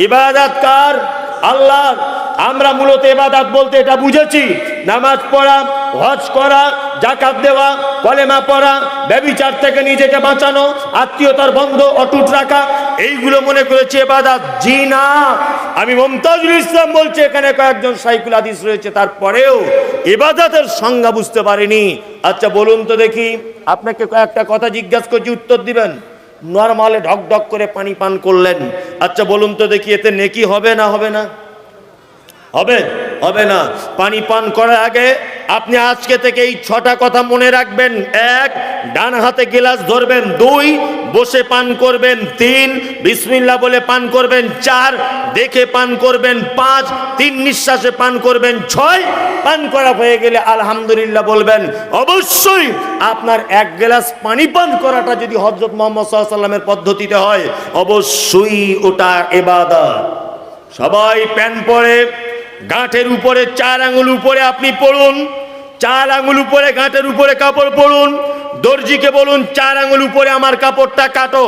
ইবাদত কার? আল্লাহ। আমরা মূলত ইবাদত বলতে এটা বুঝেছি, নামাজ পড়া, হজ করা, যাকাত দেওয়া, কলেমা পড়া, ব্যভিচার থেকে নিজেকে বাঁচানো, আত্মীয়তার বন্ধ অটুট রাখা, এইগুলো মনে করেছি ইবাদত। জি না, আমি মুমতাজুল ইসলাম বলছি এখানে কয়েকজন শাইখুল হাদিস রয়েছে, তারপরেও ইবাদতের সংজ্ঞা বুঝতে পারেনি। আচ্ছা বলুন তো দেখি, আপনাকে কয়েকটা কথা জিজ্ঞাসা করছি, উত্তর দিবেন। নরমালে ঢক ঢক করে পানি পান করলেন, আচ্ছা বলুন তো দেখি এতে নেকি হবে না হবে না? হবে? হবে না। পানি পান করার আগে আপনি আজকে থেকে এই 6টা কথা মনে রাখবেন। 1, ডান হাতে গ্লাস ধরবেন। 2, বসে পান করবেন। 3, বিসমিল্লাহ বলে পান করবেন। 4, দেখে পান করবেন। 5, 3 নিঃশ্বাসে পান করবেন। 6, পান করা হয়ে গেলে আলহামদুলিল্লাহ বলবেন। অবশ্যই আপনার 1 গ্লাস পানি পান করাটা যদি হযরত মুহাম্মদ সাল্লাল্লাহু আলাইহি ওয়াসাল্লামের পদ্ধতিতে হয়, অবশ্যই ওটা ইবাদত। সবাই প্যান পরে গাঁটের উপরে 4 আঙ্গুল উপরে আপনি পড়ুন, 4 আঙ্গুল উপরে গাঁটের উপরে কাপড় পরুন। দর্জিকে বলুন 4 আঙ্গুল উপরে আমার কাপড়টা কাটো।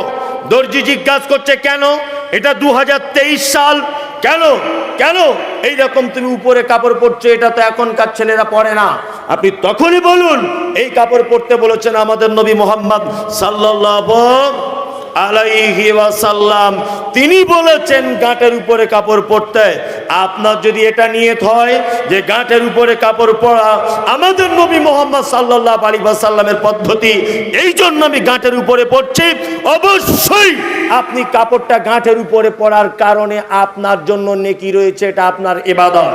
দর্জি জিজ্ঞাসা করছে কেন? এটা 2023 সাল, কেন কেন এইরকম তুমি উপরে কাপড় পরছো? এটা তো এখনকার ছেলেরা পরে না। আপনি তখনই বলুন এই কাপড় পরতে বলেছেন আমাদের নবী মুহাম্মদ সাল্লাল্লাহু আলাইহি ওয়াসাল্লাম, তিনি বলেছেন গাঁটের উপরে কাপড় পরতে। আপনার যদি এটা নিয়ত হয় যে গাঁটের উপরে কাপড় পরা আমাদের নবী মুহাম্মদ সাল্লাল্লাহু আলাইহি ওয়াসাল্লামের পদ্ধতি, এই জন্য আমি গাঁটের উপরে পরছি, অবশ্যই আপনি কাপড়টা গাঁটের উপরে পরার কারণে আপনার জন্য নেকি রয়েছে, এটা আপনার ইবাদত।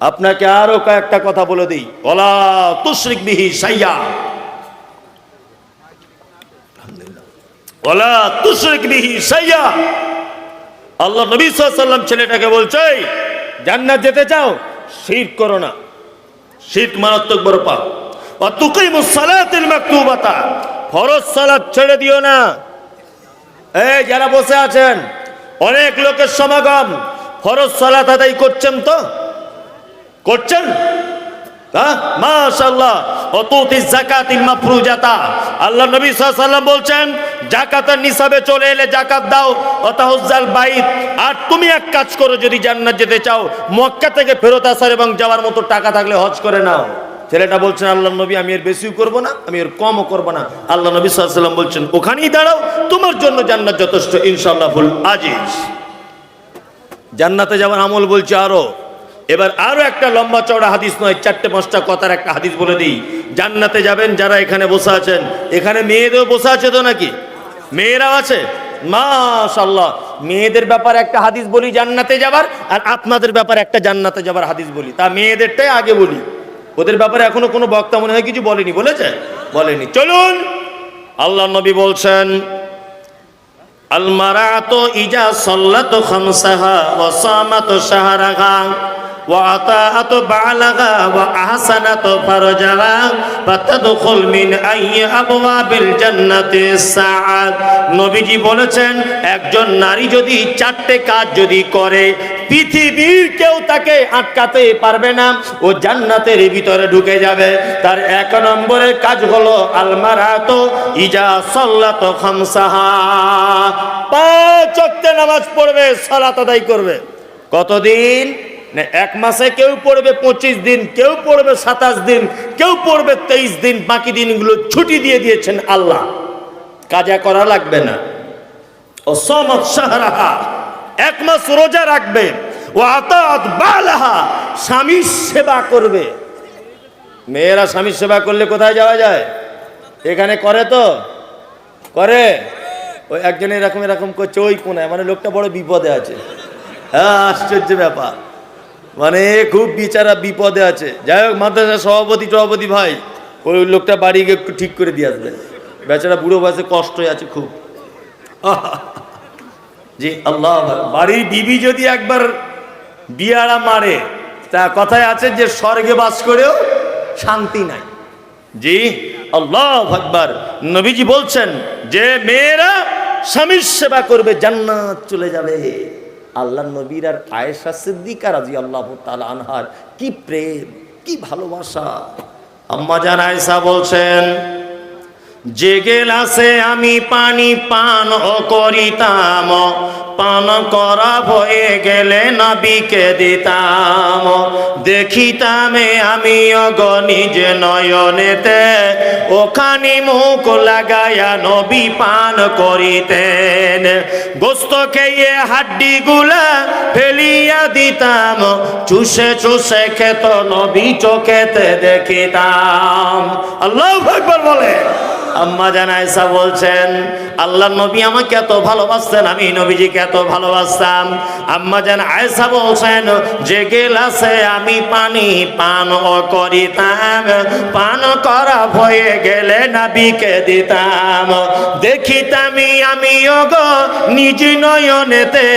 আপনাকে আরো কয়েকটা কথা বলে দিই। ওয়ালা তুশরিক বিহি শাইয়া, ওয়ালা তুশরিক বিহি শাইয়া। আল্লাহ নবী সাল্লাল্লাহু আলাইহি ওয়াসাল্লাম ছেলেটাকে বলছে জান্নাত যেতে চাও, শিরক করো না। শিরক মারাত্মক বড় পাপ। ওয়া তুকিমুস সালাতাল মাকতুবাতা, ফরজ সালাত ছেড়ে দিও না। এই যারা বসে আছেন, অনেক লোকের সমাগম, ফরজ সালাত আদায় করছেন তো? করছেন? হ্যাঁ, মাশাআল্লাহ। অতুতি যাকাতিল মাফরুজাতা, আল্লাহ নবী সাল্লাল্লাহু আলাইহি ওয়াসাল্লাম বলছেন যাকাতের নিসাবে চলে এলে যাকাত দাও। ওয়াতাহুজ্জাল বাইত, আর তুমি এক কাজ করো, যদি জান্নাত যেতে চাও মক্কা থেকে ফেরত আসার এবং যাওয়ার মতো টাকা থাকলে হজ করে নাও। ছেলেটা বলছেন আল্লাহ নবী আমি এর বেশিও করব না, আমি এর কমও করব না। আল্লাহ নবী সাল্লাল্লাহু আলাইহি ওয়াসাল্লাম বলছেন ওখানেই দাঁড়াও, তোমার জন্য জান্নাত যথেষ্ট ইনশাআল্লাহ ফুল আজিজ। জান্নাতে যাওয়ার আমল বলছে আরো। এবার আরো একটা লম্বা চওড়া হাদিস নয়, 4-5টা কথার একটা হাদিস বলে দিই। জান্নাতে যাবেন যারা এখানে বসে আছেন, এখানে মেয়েদেরও বসে আছে তো নাকি? মেয়েরাও আছে, মাশাআল্লাহ। মেয়েদের ব্যাপারে একটা হাদিস বলি জান্নাতে যাবার, আর আপনাদের ব্যাপারে একটা জান্নাতে যাবার হাদিস বলি। তা মেয়েদেরটাই আগে বলি, ওদের ব্যাপারে এখনো কোনো বক্তা মনে হয় কিছু বলেনি। বলেছে? বলেনি। চলুন, আল্লাহ নবী বলছেন আল মারাতু ইজা সাল্লাতু খামসাহা ওয়া সামাতু শাহরাহা ওয়া আতাআতু বালাগা ওয়া আহসানাতু ফারজাহা ফাতাদখুল মিন আইয়ি আবওয়াবিল জান্নাতি সাআদ। নবীজি বলেছেন একজন নারী যদি 4টে কাজ যদি করে, পৃথিবীর কেউ তাকে আটকাতে পারবে না, ও জান্নাতের ভিতরে ঢুকে যাবে। তার 1 নম্বরের কাজ হলো আল মারাতু ইজা সাল্লাতু খামসাহা, 5 ওয়াক্ত নামাজ পড়বে, সালাত আদায় করবে। কতদিন? না 1 মাসে কেউ পড়বে 25 দিন, কেউ পড়বে 27 দিন, কেউ পড়বে 23 দিন। বাকি দিনগুলো ছুটি দিয়ে দিয়েছেন আল্লাহ, কাজা করা লাগবে না। ও সামাত শাহরাহা, 1 মাস রোজা রাখবে। ও আতাত বালাহা, স্বামীর সেবা করবে। মেয়েরা স্বামীর সেবা করলে কোথায় যাওয়া যায়? এখানে করে তো করে। ওই একজন এরকম এরকম করছে ওই কোনায়, মানে লোকটা বড় বিপদে আছে। হ্যাঁ, আশ্চর্য ব্যাপার, মানে খুব বিচারা বিপদে আছে। যাই হোক, মাদ্রাসার সভাপতি ভাই ওই লোকটা বাড়ি গিয়ে একটু ঠিক করে দিয়ে আসবে। বেচারা বুড়ো বয়সে কষ্ট আছে খুব। জি আল্লাহ, বাড়ির বিবি যদি একবার বিয়ারা মারে, তা কথায় আছে যে স্বর্গে বাস করেও শান্তি নাই। জি আল্লাহু আকবার। নবীজি বলছেন যে মেয়েরা স্বামীর সেবা করবে, জান্নাত চলে যাবে। আল্লাহ নবীর আর আয়েশা সিদ্দিকা রাদিয়াল্লাহু তাআলা আনহার কি প্রেম, কি ভালোবাসা। আম্মা জান আয়েশা বলছেন যে গেলাসে আমি পানি পান ও করিতাম, পান করা হয়ে গেলে নবীকে দিতাম। দেখিতাম আমি অগ নিজে নয়নেতে, ওখানে মুখ লাগায়া নবী পান করিতেন। গোস্ত খেয়ে হাড্ডি গুলা ফেলিয়া দিতাম, চুষে চুষে খেত নবী চোখেতে দেখিতাম। আল্লাহু আকবার বলে। আম্মা জান আয়েশা বলছেন, আল্লাহর নবী আমাকে এত ভালোবাসতেন, আমি নবীজিকে এত ভালোবাসতাম। আম্মা জান আয়েশা বলছেন, যে গেলাসে আমি পানি পান ও করিতাম, পান করা হয়ে গেলে নবীকে দিতাম। দেখিতাম আমি ওগো নিজ নয়নেতে,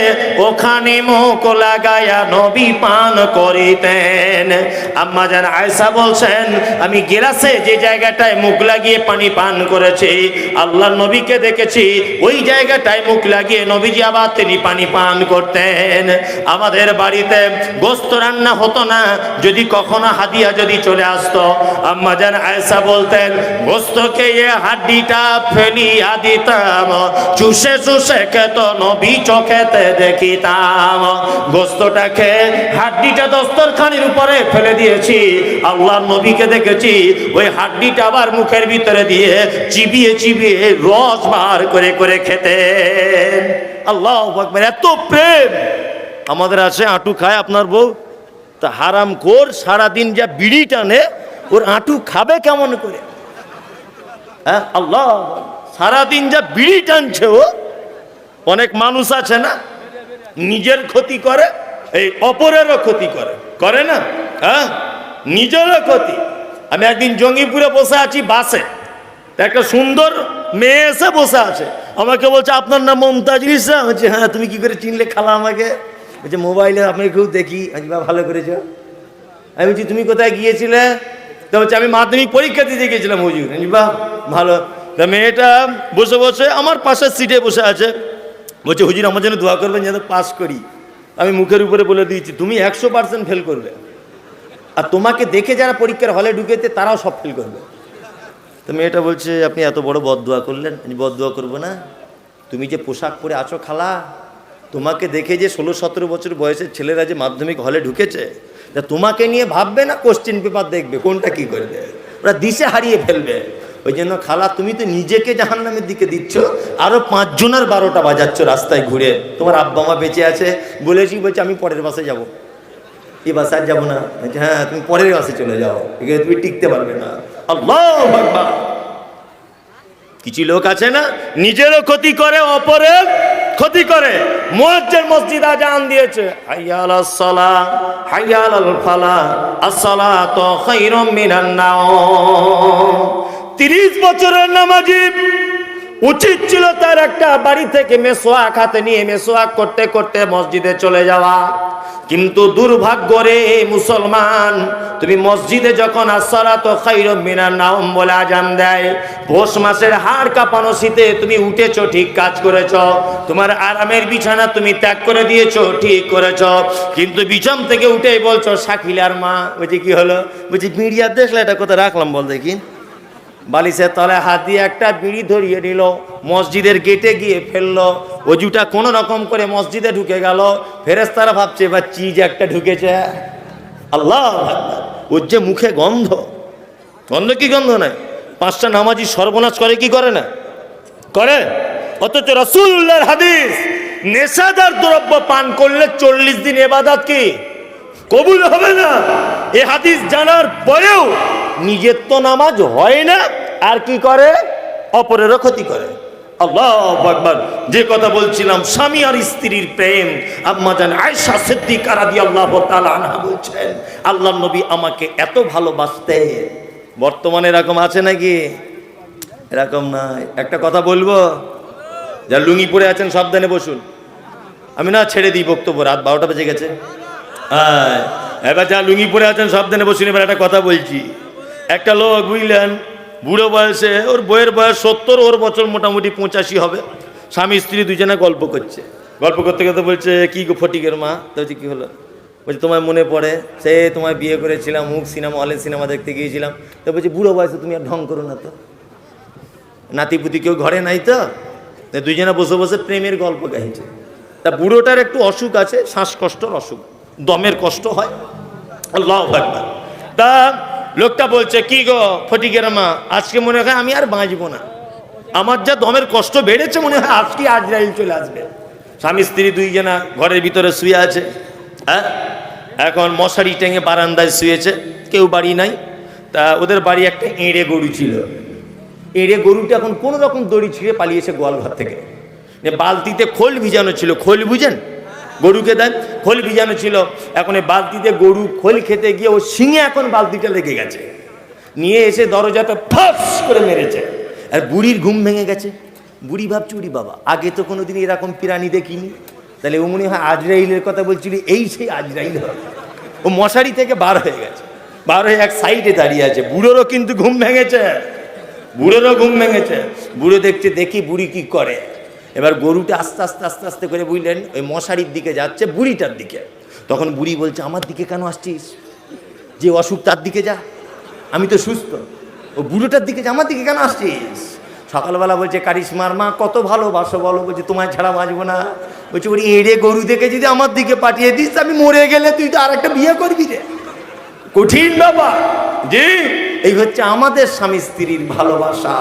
ওখানে মুখ লাগায়া নবী পান করিতেন। আম্মা জান আয়েশা বলছেন, আমি গেলাসে যে জায়গাটায় মুখ লাগিয়ে পানি পান করেছি, আল্লাহর নবীকে দেখেছি ওই জায়গাটায় মুখ লাগিয়ে নবীজি আবার তিনি পানি পান করতেন। আমাদের বাড়িতে গোস্ত রান্না হতো না, যদি কখনো হাদিয়া যদি চলে আসতো, আম্মা জান আয়েশা বলতেন, গোস্ত খেয়ে হাড্ডিটা ফেলিয়া দিতাম, চুষে চুষে খেত নবী চোখেতে দেখিতাম। গোস্তটা খেয়ে হাড্ডিটা দস্তরখানির উপরে ফেলে দিয়েছি, আল্লাহর নবীকে দেখেছি ওই হাড্ডিটা আবার মুখের ভিতরে দিয়ে চিবিয়ে চিবিয়ে রস বার করে করে খেতেন। আল্লাহু আকবার। এত প্রেম আমাদের আছে। আঁটু খায় আপনার বউ, তা হারাম খোর সারাদিন যা বিড়ি টানে, ওর আঁটু খাবে কেমন করে? হ্যাঁ, আল্লাহ, সারাদিন যা বিড়ি টানছে ও। অনেক মানুষ আছে না, নিজের ক্ষতি করে, এই অপরেরও ক্ষতি করে, করে না? হ্যাঁ, নিজেরও ক্ষতি। আমি একদিন জঙ্গিপুরে বসে আছি বাসে, একটা সুন্দর মেয়ে এসে বসে আছে, আমাকে বলছে, আপনার নাম মমতাজ ইসা? বলছে, হ্যাঁ। তুমি কি করে চিনলে খালা আমাকে? বলছে, মোবাইলে আপনাকে কেউ দেখি। আজ বা ভালো করেছো। আমি বলছি, তুমি কোথায় গিয়েছিলে? তো বলছে, আমি মাধ্যমিক পরীক্ষা দিতে গিয়েছিলাম হুজুর। বাহ, ভালো। তা মেয়েটা বসে বসে আমার পাশের সিটে বসে আছে, বলছে, হুজুর আমার জন্য দোয়া করবেন যেন পাস করি। আমি মুখের উপরে বলে দিয়েছি, তুমি 100% ফেল করবে, আর তোমাকে দেখে যারা পরীক্ষার হলে ঢুকেছে তারাও সব ফেল করবে। তো মেয়েটা বলছে, আপনি এত বড় বদদোয়া করলেন। আমি বদদোয়া করবো না? তুমি যে পোশাক পরে আছো খালা, তোমাকে দেখে যে 16-17 বছর বয়সের ছেলেরা যে মাধ্যমিক হলে ঢুকেছে, তা তোমাকে নিয়ে ভাববে না কোশ্চেন পেপার দেখবে কোনটা কি করবে, ওরা দিশে হারিয়ে ফেলবে। ওই জন্য খালা, তুমি তো নিজেকে জাহান্নামের দিকে দিচ্ছ, আরো 5 জনের 12টা বাজাচ্ছ রাস্তায় ঘুরে। তোমার আব্বা মা বেঁচে আছে বলেছি, বলছে আমি পরের বাসে যাব। এই বাসে আর যাবো না। হ্যাঁ, তুমি পরের বাসে চলে যাও, এখানে তুমি টিকতে পারবে না। আল্লাহু আকবার। কিছু লোক আছে না, নিজেরও ক্ষতি করে, অপরের ক্ষতি করে। মুয়াজ্জিন মসজিদ আজান দিয়েছে, হাইয়া আলাস সালাহ হাইয়া আলাল ফালাহ, আসসালাতু খায়রুম মিনান নাওম। 30 বছরের নামাজি, উচিত ছিল তার একটা বাড়ি থেকে মেসওয়াক হাতে নিয়ে মেসওয়াক করতে করতে মসজিদে চলে যাওয়া। কিন্তু দুর্ভাগ্য রে মুসলমান, তুমি মসজিদে যখন আসসালাতু খায়রুম মিনান নাওম বলে আজান দেয়, পৌষ মাসের হাড় কাঁপানো শীতে তুমি উঠেছো, ঠিক কাজ করেছো। তোমার আরামের বিছানা তুমি ত্যাগ করে দিয়েছো, ঠিক করেছো। কিন্তু বিছান থেকে উঠেই বলছো, শাকিলার মা। বলছি, কি হলো? বলছি, মিডিয়া দেখলে এটা কোথায় রাখলাম বল দেখি। বালিশের তলায় হাত দিয়ে একটা বিড়ি ধরিয়ে নিল, মসজিদের গেটে গিয়ে ফেললো। অজুটা কোনো রকম করে মসজিদে ঢুকে গেল। ফেরেশতারা ভাবছে এবার চিজ একটা ঢুকেছে। আল্লাহ, ওর যে মুখে গন্ধ, গন্ধ কি গন্ধ নাই? 5টা নামাজি সর্বনাশ করে কি করে না? করে। অথচ রাসূলুল্লাহর হাদিস, নেশাদার দ্রব্য পান করলে 40 দিন ইবাদত কি কবুল হবে না। এই হাদিস জানার পরেও নিজের তো নামাজ হয় না, আর কি করে? অপরেরও ক্ষতি করে। আল্লাহু আকবার। যে কথা বলছিলাম, স্বামী আর স্ত্রীর প্রেম, আম্মা জান আয়েশা সিদ্দিকা রাদিয়াল্লাহু তাআলা আনহা বলছেন, আল্লাহর নবী আমাকে এত ভালোবাসতেন। বর্তমানে এরকম আছে নাকি? এরকম নাই। একটা কথা বলবো, যারা লুঙ্গি পরে আছেন সাবধানে বসুন। আমি না ছেড়ে দিই বক্তব্য, রাত 12টা বেজে গেছে। হ্যাঁ, এবার যা লুঙ্গি পরে আছেন সাবধানে বসুন। এবার একটা কথা বলছি। একটা লোক, বুঝলেন, বুড়ো বয়সে, ওর বইয়ের বয়স 70, ওর বছর মোটামুটি 85 হবে। স্বামী স্ত্রী দুজনে গল্প করছে। গল্প করতে করতে বলছে, কি গো ফটিকের মা? তো বলছে, কি হলো? বলছে, তোমায় মনে পড়ে, সে তোমায় বিয়ে করেছিলাম, মুখ সিনেমা হলে সিনেমা দেখতে গিয়েছিলাম। তো বলছে, বুড়ো বয়সে তুমি আর ঢং করো না তো। নাতিপুতি কেউ ঘরে নাই তো, দুইজনে বসে বসে প্রেমের গল্প গাইছে। তা বুড়োটার একটু অসুখ আছে, শ্বাসকষ্টর অসুখ, দমের কষ্ট হয়। আল্লাহু আকবার। তা লোকটা বলছে, কি গো ফটিকের মা, আজকে মনে হয় আমি আর বাঁচবো না, আমার যা দমের কষ্ট বেড়েছে, মনে হয় আজকে আজরাইল চলে আসবে। স্বামী স্ত্রী দুইজনা ঘরের ভিতরে শুয়ে আছে, হ্যাঁ, এখন মশারি টেঙে বারান্দায় শুয়েছে, কেউ বাড়ি নাই। তা ওদের বাড়ি একটা এঁড়ে গরু ছিল। এঁড়ে গরুটা এখন কোনো রকম দড়ি ছিঁড়ে পালিয়েছে গোয়ালঘর থেকে। বালতিতে খোল ভিজানো ছিল, খোল বুঝেন, গরুকে দেন, খোল ভিজানো ছিল। এখন এই বালতিতে গরু খোল খেতে গিয়ে ও শিঙে এখন বালতিটা লেগে গেছে, নিয়ে এসে দরজাটা ফাঁস করে মেরেছে। আর বুড়ির ঘুম ভেঙে গেছে। বুড়ি ভাবছে, উড়ি বাবা, আগে তো কোনোদিন এরকম প্রাণী দেখিনি, তাহলে ও মনে হয় আজরাইলের কথা বলছিল, এই সেই আজরাইল হবে। ও মশারি থেকে বার হয়ে গেছে, বার হয়ে এক সাইডে দাঁড়িয়ে আছে। বুড়োরও কিন্তু ঘুম ভেঙেছে, বুড়োরও ঘুম ভেঙেছে। বুড়ো দেখছে, দেখি বুড়ি কি করে। এবার গরুটা আস্তে আস্তে আস্তে আস্তে করে বুঝলেন ওই মশারির দিকে যাচ্ছে, বুড়িটার দিকে। তখন বুড়ি বলছে, আমার দিকে কেন আসছিস, যে অসুখ তার দিকে যা, আমি তো সুস্থ। ও বুড়োটার দিকে যা, আমার দিকে কেন আসছিস। সকালবেলা বলছে, কারিশমার মা কত ভালোবাসো বলো। বলছে, তোমায় ছাড়া বাঁচবো না। বলছে, ওই এড়ে গরু দেখে যদি আমার দিকে পাঠিয়ে দিস, আমি মরে গেলে তুই তো আর একটা বিয়ে করবি রে। কঠিন বাবা জি। এই হচ্ছে আমাদের স্বামী স্ত্রীর ভালোবাসা।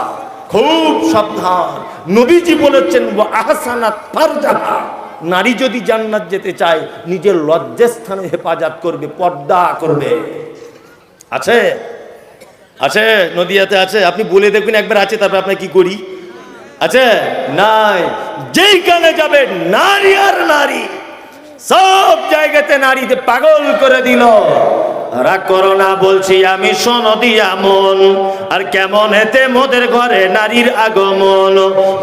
খুব সাবধান। নবীজি বলেছেন, আহসানাত ফারজাহা, নারী যদি জান্নাত যেতে চায় নিজের লজ্জাস্থানে হেফাজত করবে, পর্দা করবে। আছে আছে, নদিয়াতে আছে, আপনি বলে দেখবেন একবার আছে, তারপর আপনার কি করি আছে নাই। যেইখানে যাবে নারী আর নারী, সব জায়গাতে নারীতে পাগল করে দিল। রাগ করো না বলছি আমি, শোনো দিয়া মন, আর কেমন এতে মোদের ঘরে নারীর আগমন।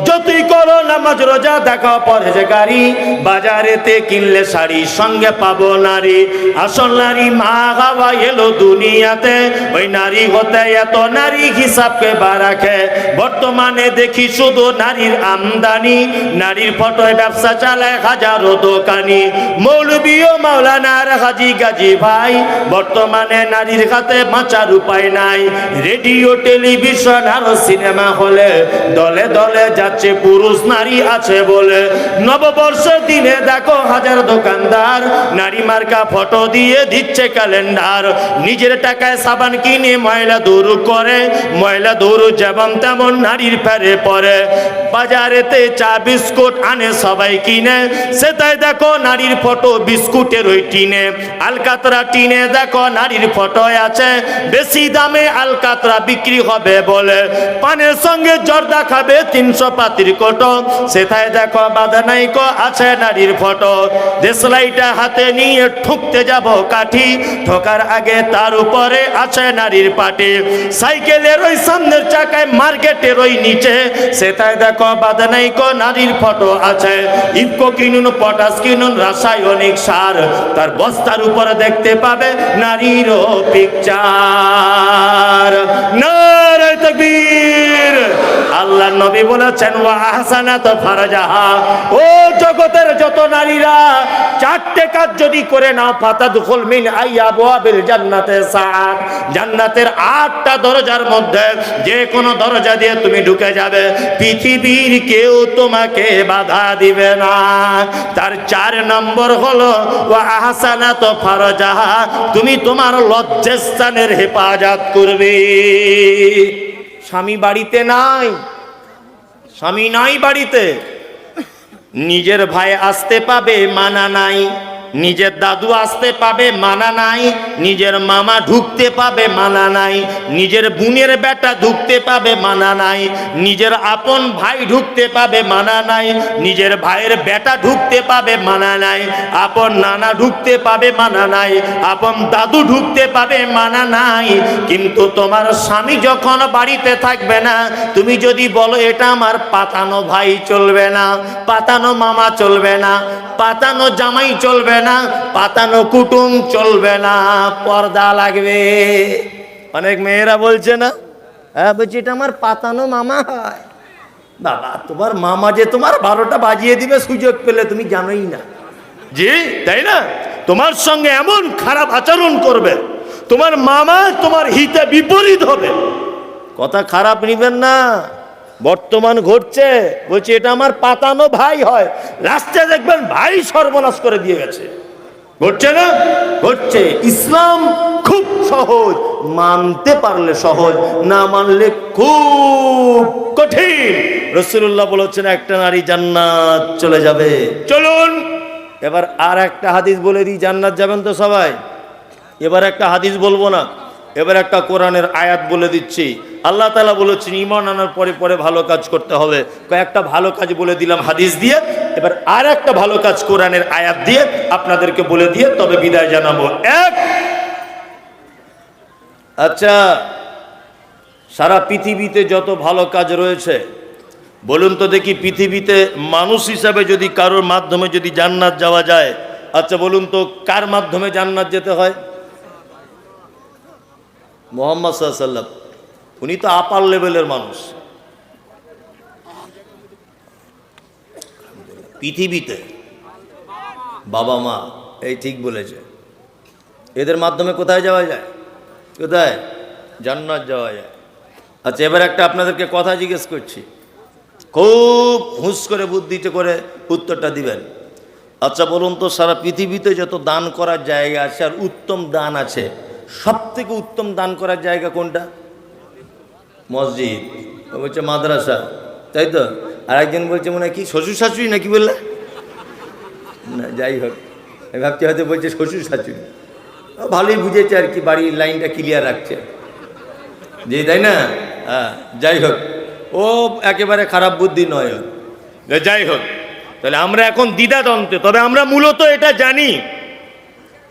যতই করো নামাজ রোজা, দেখো পরহেজগারি, বাজারেতে কিনলে শাড়ি সঙ্গে পাবো নারী। আসল নারী মা বাবা এলো দুনিয়াতে, ওই নারী হতে এত নারী হিসাবকে বারাখে। বর্তমানে দেখি শুধু নারীর আমদানি, নারীর ফটোয় ব্যবসা চালায় হাজারো দোকানি। মৌলবী ও মাওলানার হাজি গাজী ভাই, বর্তমানে নারীর হাতে বাঁচার উপায় নাই। রেডিও টেলিভিশন আর সিনেমা হলে দলে দলে যাচ্ছে পুরুষ নারী আছে বলে। নববর্ষের দিনে দেখো হাজার দোকানদার নারী মার্কা ফটো দিয়ে দিচ্ছে ক্যালেন্ডার। নিজের টাকায় সাবান কিনে ময়লা দূর করে, ময়লা দূর যেমন তেমন নারীর ফেরে পরে। বাজারেতে চা বিস্কুট আনে সবাই কিনে, সেটাই দেখো নারীর ফটো বিস্কুটের ওই টিনে। আলকাতরা টিনে দেখো নারীর ফটো আছে, বেশি দামে আলকাতরা বিক্রি হবে বলে। পানের সঙ্গে জর্দা খাবে 300 পাতির কোটো, সেটাই দেখো বাধা নাইকো আছে নারীর ফটো। দেশলাইটা হাতে নিয়ে ঠুকতে যাব কাঠি, ঠোকার আগে তার উপরে আছে নারীর পাটি। সাইকেলের ওই সামনের চাকায় মার্কেটের ওই নিচে, সেটাই দেখো বাধা নাইকো নারীর ফটো আছে। ইফকো কিনুন, পটাশ কিনুন, রাসায়নিক সার, তার বস্তার উপরে দেখতে পাবে নারীরও পিকচার। নারে তাকবীর। আল্লাহ নবী বলেছেন, ওয়া আহসানাত ফারজাহা, ও জগতের যত নারীরা চারটে কাজ যদি করে নাও, ফাতাদখুল মিন আইয়াবওয়াবিল জান্নাতে সাআত, জান্নাতের 8টা দরজার মধ্যে যে কোনো দরজা দিয়ে তুমি ঢুকে যাবে, পৃথিবীর কেউ তোমাকে বাধা দিবে না। তার 4 নম্বর হলো ওয়া আহসানাত ফারজাহা, তুমি তোমার লজ্জাস্থানের হেফাজত করবে। স্বামী বাড়িতে নাই, স্বামী নাই বাড়িতে, নিজের ভাই আসতে পাবে মানা নাই, নিজের দাদু আসতে পাবে মানা নাই, নিজের মামা ঢুকতে পাবে মানা নাই, নিজের বোনের বেটা ঢুকতে পাবে মানা নাই, নিজের আপন ভাই ঢুকতে পাবে মানা নাই, নিজের ভাইয়ের বেটা ঢুকতে পাবে মানা নাই, আপন নানা ঢুকতে পাবে মানা নাই, আপন দাদু ঢুকতে পাবে মানা নাই। কিন্তু তোমার স্বামী যখন বাড়িতে থাকবে না, তুমি যদি বলো এটা আমার পাতানো ভাই চলবে না, পাতানো মামা চলবে না, পাতানো জামাই চলবে না, পাতানো কুটুম চলবে না, পর্দা লাগবে। অনেক মেয়েরা বলছে না, হ্যাঁ বলছি এটা আমার পাতানো মামা হয়। বাবা, তোমার মামা যে তোমার 12টা বাজিয়ে দিবে সুযোগ পেলে, তুমি জানোই না। জি তাই না? তোমার সঙ্গে এমন খারাপ আচরণ করবে, তোমার মামা তোমার হিতে বিপরীত হবে। কথা খারাপ নিবেন না, বর্তমান ঘটছে, বলছে এটা আমার পাতানো ভাই হয়, রাস্তায় দেখবেন ভাই সর্বনাশ করে দিয়ে গেছে। ঘটছে না? ঘটছে। ইসলাম খুব সহজ, মানতে পারলে সহজ, না মানলে খুব কঠিন। রাসূলুল্লাহ বলেছেন একটা নারী জান্নাত চলে যাবে। চলুন এবার আর একটা হাদিস বলে দিই, জান্নাত যাবেন তো সবাই। এবার একটা হাদিস বলবো না, এবার একটা কোরআনের আয়াত বলে দিচ্ছি। আল্লাহ তাআলা বলেছেন ঈমান আনার পরে পরে ভালো কাজ করতে হবে। কয়েকটা ভালো কাজ বলে দিলাম হাদিস দিয়ে, এবার আর একটা ভালো কাজ কোরআনের আয়াত দিয়ে আপনাদেরকে বলে দিয়ে তবে বিদায় জানাবো। এক, আচ্ছা সারা পৃথিবীতে যত ভালো কাজ রয়েছে বলুন তো দেখি, পৃথিবীতে মানুষ হিসাবে যদি কারোর মাধ্যমে যদি জান্নাত যাওয়া যায়, আচ্ছা বলুন তো কার মাধ্যমে জান্নাত যেতে হয়? মুহাম্মদ সাল্লাল্লাহু আলাইহি ওয়াসাল্লাম, উনি তো আপার লেভেলের মানুষ। পৃথিবীতে বাবা মা, এই ঠিক বলেছে, এদের মাধ্যমে কোথায় যাওয়া যায়? কোথায়? জান্নাত যাওয়া যায়। আচ্ছা এবার একটা আপনাদেরকে কথা জিজ্ঞেস করছি, খুব হুঁশ করে বুদ্ধিতে করে উত্তরটা দিবেন। আচ্ছা বলুন তো সারা পৃথিবীতে যত দান করার জায়গা আছে আর উত্তম দান আছে, সব থেকে উত্তম দান করার জায়গা কোনটা? মসজিদ, বলছে মাদ্রাসা, তাই তো। আর একজন বলছে মনে হয় কি শ্বশুর শাশুড়ি নাকি বললে, না যাই হোক আমি ভাবছি হয়তো বলছে শ্বশুর শাশুড়ি, ভালোই বুঝেছে আর কি, বাড়ির লাইনটা ক্লিয়ার রাখছে যে, তাই না? হ্যাঁ যাই হোক, ও একেবারে খারাপ বুদ্ধি নয়। যাই হোক, তাহলে আমরা এখন দ্বিধাদ্বন্দ্বে, তবে আমরা মূলত এটা জানি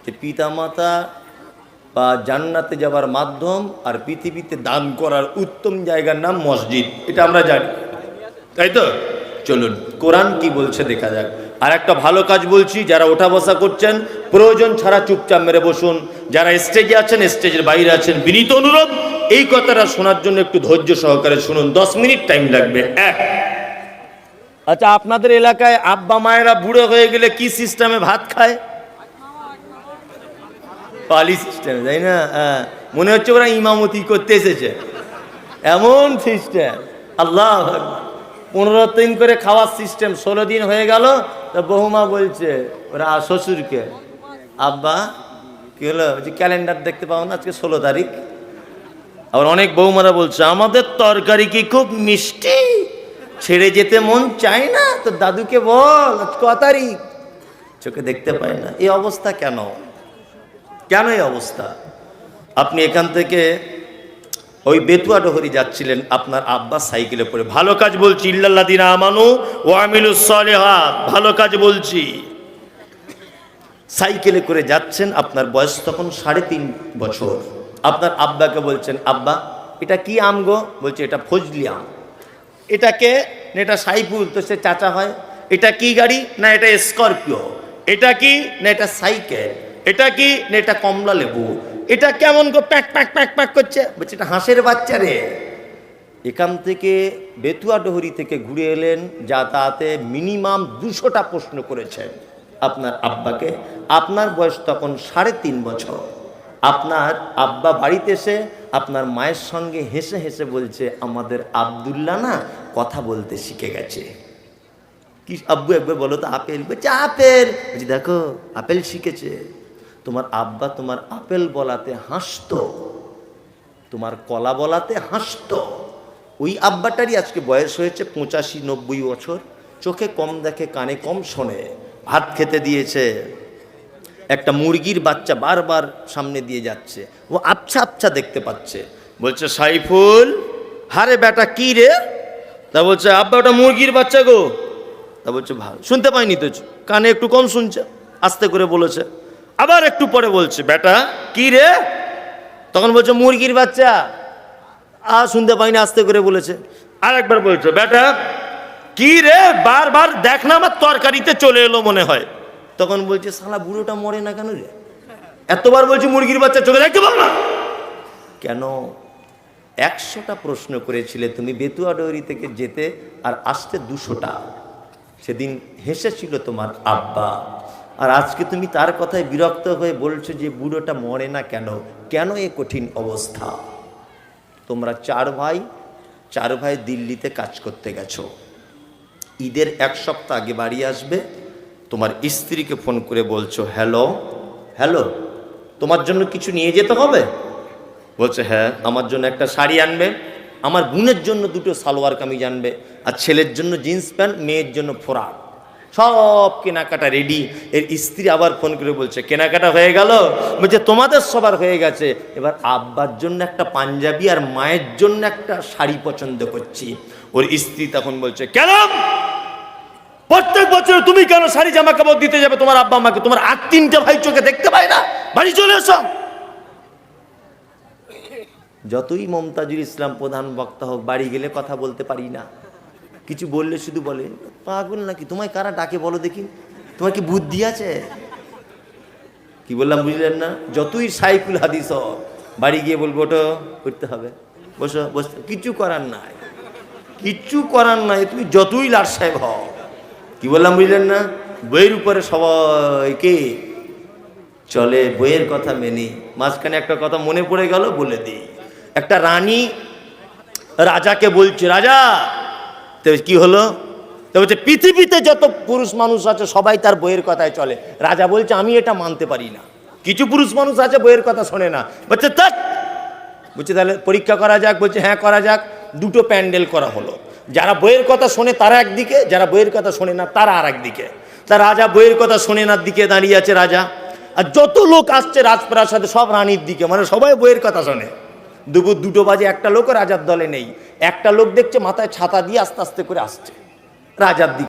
যে পিতামাতা বা জান্নাতে যাওয়ার মাধ্যম আর পৃথিবীতে দান করার উত্তম জায়গার নাম মসজিদ, এটা আমরা জানি, তাই তো। চলুন কোরআন কি বলছে দেখা যাক। আর একটা ভালো কাজ বলছি, যারা ওঠা বসা করছেন প্রয়োজন ছাড়া চুপচাপ মেরে বসুন, যারা স্টেজে আছেন স্টেজের বাইরে আছেন বিনীত অনুরোধ এই কথাটা শোনার জন্য একটু ধৈর্য সহকারে শুনুন, 10 মিনিট টাইম লাগবে। এক, আচ্ছা আপনাদের এলাকায় আব্বা মায়েরা বুড়ো হয়ে গেলে কি সিস্টেমে ভাত খায়? পালি সিস্টেম, তাই না? হ্যাঁ, মনে হচ্ছে ওরা ইমামতি করতে এসেছে, এমন সিস্টেম। আল্লাহ 15 দিন করে খাওয়ার সিস্টেম, 16 দিন হয়ে গেল, তা বহুমা বলছে ওরা শ্বশুরকে, আব্বা কি হলো? ক্যালেন্ডার দেখতে পাও না, আজকে 16 তারিখ। আবার অনেক বৌমারা বলছে আমাদের তরকারি কি খুব মিষ্টি, ছেড়ে যেতে মন চায় না, তো দাদুকে বল আজ ক তারিখ, চোখে দেখতে পায় না। এই অবস্থা কেন? কেন এই অবস্থা? আপনি এখান থেকে ওই বেতুয়া ডহরি যাচ্ছিলেন, আপনার আব্বা সাইকেলে পড়ে, ভালো কাজ বলছি, ইল্লাল্লাযিনা আমানু ওয়া আমিলুস সালিহাত, ভালো কাজ বলছি, সাইকেলে করে যাচ্ছেন, আপনার বয়স তখন 3.5 বছর। আপনার আব্বাকে বলছেন আব্বা এটা কি আম গো? বলছে এটা ফজলি আম। এটাকে না এটা সাইফুল, তো সে চাচা হয়। এটা কি গাড়ি? না এটা স্করপিও। এটা কি? না এটা সাইকেল। এটা কি? না এটা কমলা লেবু। এটা কেমন গো প্যাক প্যাক প্যাক প্যাক করছে? বলছে এটা হাঁসের বাচ্চা রে। এখান থেকে বেতুয়া ডহরি থেকে ঘুরে এলেন, যাতায়াতে মিনিমাম 200টা প্রশ্ন করেছেন আপনার আব্বাকে। আপনার বয়স তখন 3.5 বছর। আপনার আব্বা বাড়িতে এসে আপনার মায়ের সঙ্গে হেসে হেসে বলছে আমাদের আব্দুল্লাহ না কথা বলতে শিখে গেছে। কি আব্বু একবার বলো তো আপেল? বলছে আপেল। বলছি দেখো আপেল শিখেছে। তোমার আব্বা তোমার আপেল বলাতে হাসতো, তোমার কলা বলাতে হাসতো। ওই আব্বাটারই আজকে বয়স হয়েছে 85-90 বছর, চোখে কম দেখে, কানে কম শোনে। ভাত খেতে দিয়েছে, একটা মুরগির বাচ্চা বারবার সামনে দিয়ে যাচ্ছে, ও আবছা আবছা দেখতে পাচ্ছে। বলছে সাইফুল, হারে বেটা কি রে? তা বলছে আব্বা ওটা মুরগির বাচ্চা গো। তা বলছে ভালো শুনতে পাইনি তো, কানে একটু কম শুনছে, আস্তে করে বলেছে। আবার একটু পরে বলছে বেটা কি রে? তখন বলছে মুরগির বাচ্চা। শুনতে পাইনি, আস্তে করে বলেছে। আর একবার বলছে বেটা কি রে? বারবার দেখ না আমার তরকারিতে চলে এলো মনে হয়। তখন বলছে শালা বুড়োটা মরে না কেন রে? এতবার বলছি মুরগির বাচ্চা, চোখে দেখতে পাও না কেন? 100টা প্রশ্ন করেছিলে তুমি বেতুয়া ডহরি থেকে যেতে, আর আসতে 200টা। সেদিন হেসেছিল তোমার আব্বা, আর আজকে তুমি তার কথায় বিরক্ত হয়ে বলছো যে বুড়োটা মরে না কেন? কেন এ কঠিন অবস্থা? তোমরা 4 ভাই, চার ভাই দিল্লিতে কাজ করতে গেছো, ঈদের এক সপ্তাহ আগে বাড়ি আসবে, তোমার স্ত্রীকে ফোন করে বলছো হ্যালো হ্যালো তোমার জন্য কিছু নিয়ে যেতে হবে? বলছে হ্যাঁ, আমার জন্য একটা শাড়ি আনবে, আমার বোনের জন্য দুটো সালোয়ার কামিজ আনবে, আর ছেলের জন্য জিন্স প্যান্ট, মেয়ের জন্য ফ্রক, সব কেনাকাটা রেডি। এর স্ত্রী আবার ফোন করে বলছে কেনাকাটা হয়ে গেল? বলছে তোমাদের সবার হয়ে গেছে, এবার আব্বার জন্য একটা পাঞ্জাবি আর মায়ের জন্য একটা শাড়ি পছন্দ করছি। ওর স্ত্রী তখন বলছে কেন প্রত্যেক বছর তুমি কেন শাড়ি জামা কাপড় দিতে যাবে তোমার আব্বা আমাকে? তোমার আর তিনটা ভাই চোখে দেখতে পায় না? বাড়ি চলে এসো। যতই মমতাজুল ইসলাম প্রধান বক্তা হোক, বাড়ি গেলে কথা বলতে পারি না, কিছু বললে শুধু বলে পাগল নাকি, তোমায় কারা ডাকে বলো দেখি, তোমার কি বুদ্ধি আছে? কি বললাম বুঝলেন না? যতই সাইকুল হাদিস হোক, বাড়ি গিয়ে বলবো ওটা করতে হবে, বসো বসতে, কিছু করার নাই, কিচ্ছু করার নাই, তুমি যতই লাট সাহেব হও। কি বললাম বুঝলেন না? বইয়ের উপরে সবাইকে চলে, বইয়ের কথা মেনে। মাঝখানে একটা কথা মনে পড়ে গেল, বলে দিই। একটা রানী রাজাকে বলছে রাজা, তো কি হলো? তো বলছে পৃথিবীতে যত পুরুষ মানুষ আছে সবাই তার বইয়ের কথায় চলে। রাজা বলছে আমি এটা মানতে পারি না, কিছু পুরুষ মানুষ আছে বইয়ের কথা শোনে না। বলছে তা বলছে তাহলে পরীক্ষা করা যাক। বলছে হ্যাঁ করা যাক। দুটো প্যান্ডেল করা হলো, যারা বইয়ের কথা শোনে তারা একদিকে, যারা বইয়ের কথা শোনে না তারা আর একদিকে। তা রাজা বইয়ের কথা শোনে না দিকে দাঁড়িয়ে আছে রাজা, আর যত লোক আসছে রাজপ্রাসাদে সব রানীর দিকে, মানে সবাই বইয়ের কথা শোনে। দুপুর 2টো বাজে, একটা লোকও রাজার দলে নেই। একটা লোক দেখছে মাথায় ছাতা দিয়ে আস্তে আস্তে করে আসছে রাজার দিকে।